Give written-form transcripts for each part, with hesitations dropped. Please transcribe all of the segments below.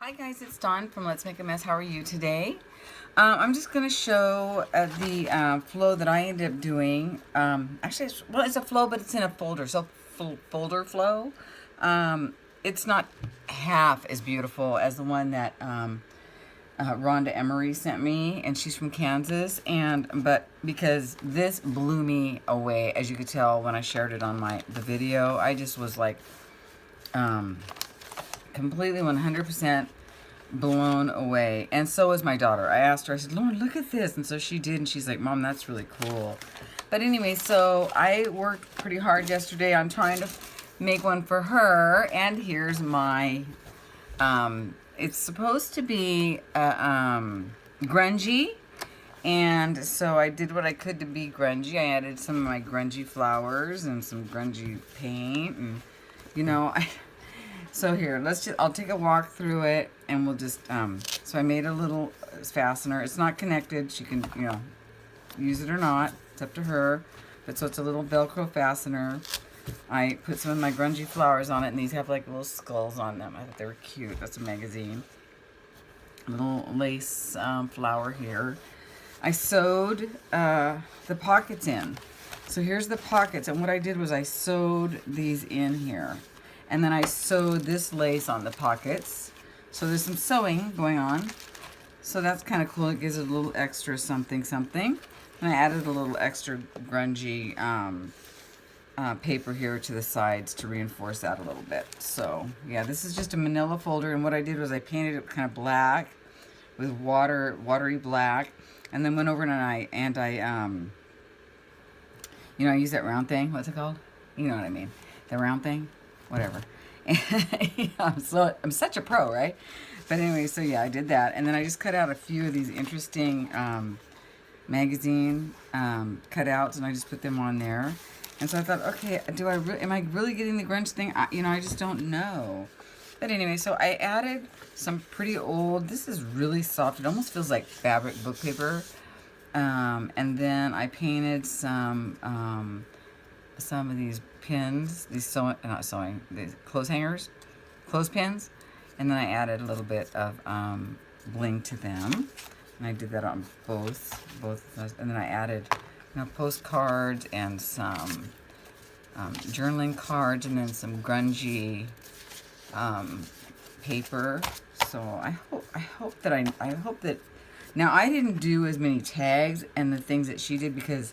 Hi guys, it's Dawn from Let's Make a Mess. How are you today? I'm just going to show the flow that I ended up doing. Actually, it's a flow, but it's in a folder, so folder flow. It's not half as beautiful as the one that Rhonda Emery sent me, and she's from Kansas. But because this blew me away, as you could tell when I shared it on the video, I just was like, completely 100% blown away. And so was my daughter. I asked her, I said, Lauren, look at this. And so she did, and she's like, Mom, that's really cool. But anyway, so I worked pretty hard yesterday on trying to make one for her. And here's my, it's supposed to be grungy. And so I did what I could to be grungy. I added some of my grungy flowers and some grungy paint. And, you know, so here, I'll take a walk through it, and we'll just, so I made a little fastener. It's not connected. She can, use it or not. It's up to her. But so it's a little Velcro fastener. I put some of my grungy flowers on it, and these have like little skulls on them. I thought they were cute. That's a magazine. A little lace flower here. I sewed the pockets in. So here's the pockets, and what I did was I sewed these in here. And then I sewed this lace on the pockets. So there's some sewing going on. So that's kind of cool. It gives it a little extra something. And I added a little extra grungy paper here to the sides to reinforce that a little bit. So yeah, this is just a manila folder. And what I did was I painted it kind of black with watery black. And then went over and I I use that round thing. What's it called? You know what I mean. The round thing. Whatever. I'm such a pro, right? But anyway, so yeah, I did that. And then I just cut out a few of these interesting magazine cutouts, and I just put them on there. And so I thought, okay, am I really getting the grunge thing? I just don't know. But anyway, so I added some pretty old, this is really soft. It almost feels like fabric book paper. And then I painted some of these pins, these these clothespins, and then I added a little bit of bling to them, and I did that on both of those, and then I added postcards and some journaling cards, and then some grungy paper. So I hope that now I didn't do as many tags and the things that she did because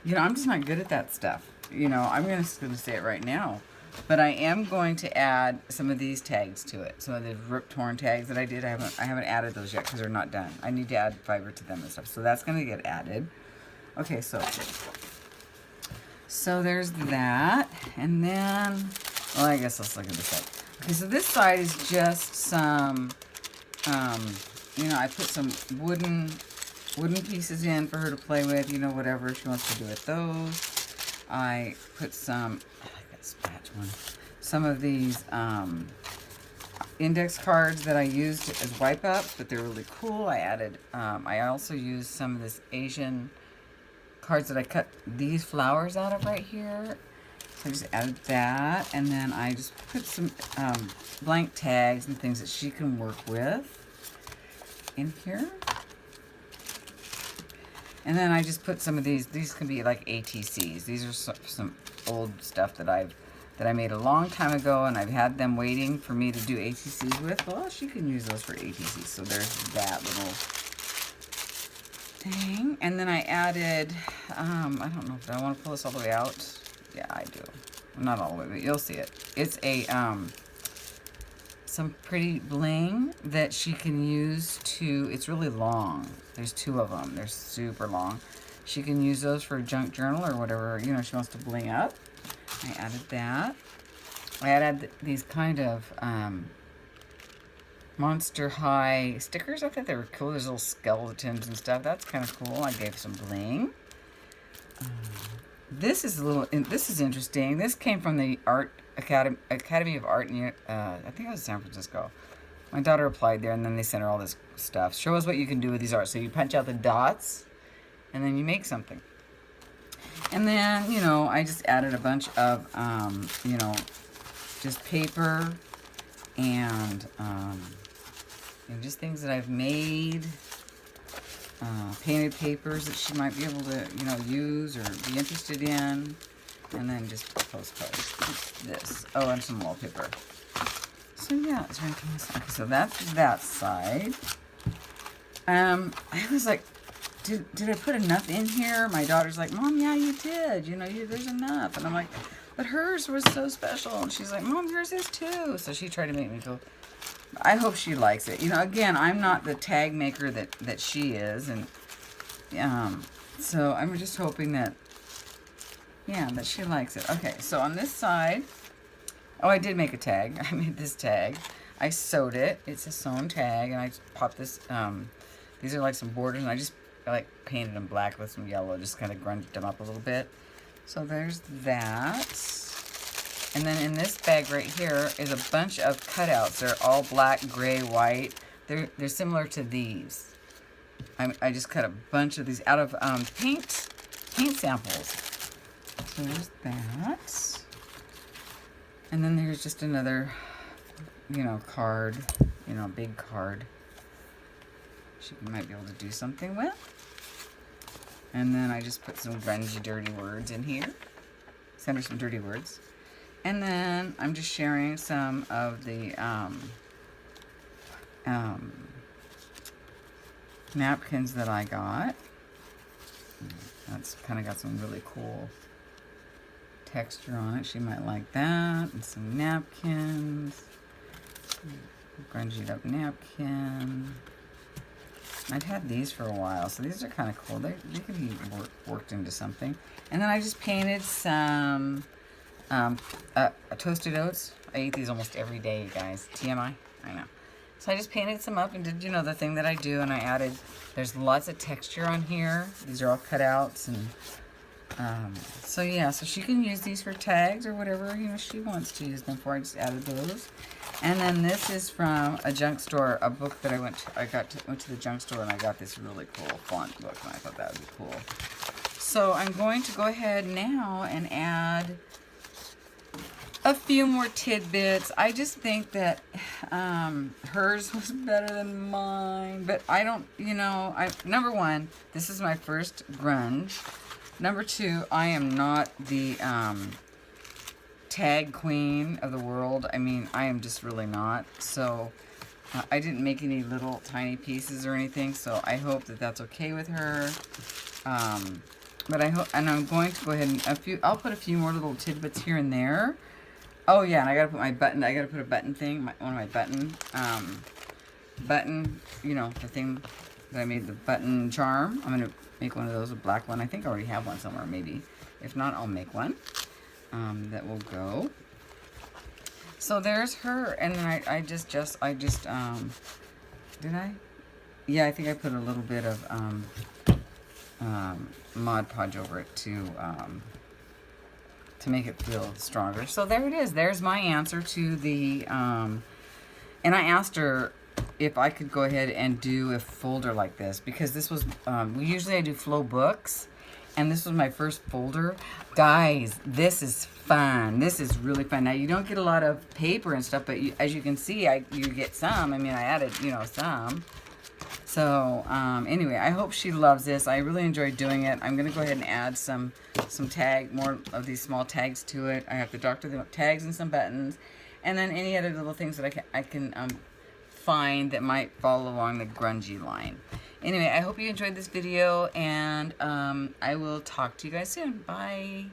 I'm just not good at that stuff. I'm just going to say it right now. But I am going to add some of these tags to it. Some of the rip-torn tags that I did. I haven't added those yet because they're not done. I need to add fiber to them and stuff. So that's going to get added. Okay, so there's that. And then, well, I guess let's look at this side. Okay, so this side is just some, I put some wooden pieces in for her to play with, whatever she wants to do with those. I put some, I like that spatch one, some of these index cards that I used as wipe ups, but they're really cool. I also used some of this Asian cards that I cut these flowers out of right here. So I just added that, and then I just put some blank tags and things that she can work with in here. And then I just put some of these can be like ATCs. These are some old stuff that I made a long time ago, and I've had them waiting for me to do ATCs with. Well, she can use those for ATCs. So there's that little thing. And then I added, I don't know if I want to pull this all the way out. Yeah, I do. Not all the way, but you'll see it. It's a, some pretty bling that she can use it's really long. There's two of them. They're super long. She can use those for a junk journal or whatever, she wants to bling up. I added that. I added these kind of Monster High stickers. I thought they were cool. There's little skeletons and stuff. That's kind of cool. I gave some bling. This is interesting. This came from the Academy of Art, I think it was San Francisco. My daughter applied there, and then they sent her all this stuff. Show us what you can do with these arts. So you punch out the dots, and then you make something. And then, I just added a bunch of, just paper and and just things that I've made. Painted papers that she might be able to, you know, use or be interested in. And then just postcards. This. Oh, and some wallpaper. So yeah, is there anything else? Okay, so that's that side. I was like, did I put enough in here? My daughter's like, Mom, yeah, you did. You know, there's enough. And I'm like, but hers was so special. And she's like, Mom, yours is too. So she tried to make me feel. I hope she likes it. You know, again, I'm not the tag maker that she is, and so I'm just hoping that, yeah, that she likes it. Okay, so on this side, oh, I did make a tag. I made this tag. I sewed it. It's a sewn tag, and I popped this. These are like some borders, and I like painted them black with some yellow, just kind of grunged them up a little bit. So there's that. And then in this bag right here is a bunch of cutouts. They're all black, gray, white. They're similar to these. I just cut a bunch of these out of paint samples. So there's that. And then there's just another, you know, card, you know, big card. She might be able to do something with. And then I just put some grungy, dirty words in here. Send her some dirty words. And then I'm just sharing some of the napkins that I got. That's kind of got some really cool texture on it. She might like that. And some napkins. Grungied up napkin. I've had these for a while, so these are kind of cool. They could be worked into something. And then I just painted some toasted oats. I eat these almost every day, you guys. TMI? I know. So I just painted some up and did, you know, the thing that I do, and I added, there's lots of texture on here. These are all cutouts, and so yeah, so she can use these for tags or whatever, you know, she wants to use them for. I just added those. And then this is from a junk store, a book that I went to the junk store, and I got this really cool font book, and I thought that would be cool. So I'm going to go ahead now and add a few more tidbits. I just think that hers was better than mine, but I don't, you know, number one, this is my first grunge. Number two, I am not the tag queen of the world. I mean, I am just really not. So I didn't make any little tiny pieces or anything, so I hope that that's okay with her. But I hope, and I'm going to go ahead and I'll put a few more little tidbits here and there. Oh yeah, and I gotta put my button. I gotta put a button thing. One of my button, you know, the thing that I made, the button charm. I'm gonna make one of those, a black one. I think I already have one somewhere, maybe. If not, I'll make one. That will go. So there's her, and then I just did I? Yeah, I think I put a little bit of Mod Podge over it to make it feel stronger. So there it is. There's my answer to the, and I asked her if I could go ahead and do a folder like this, because this was, usually I do flow books, and this was my first folder. Guys, this is fun. This is really fun. Now, you don't get a lot of paper and stuff, but as you can see, you get some. I mean, I added, you know, some. So, anyway, I hope she loves this. I really enjoyed doing it. I'm going to go ahead and add some more of these small tags to it. I have to doctor the tags and some buttons, and then any other little things that I can find that might fall along the grungy line. Anyway, I hope you enjoyed this video, and I will talk to you guys soon. Bye.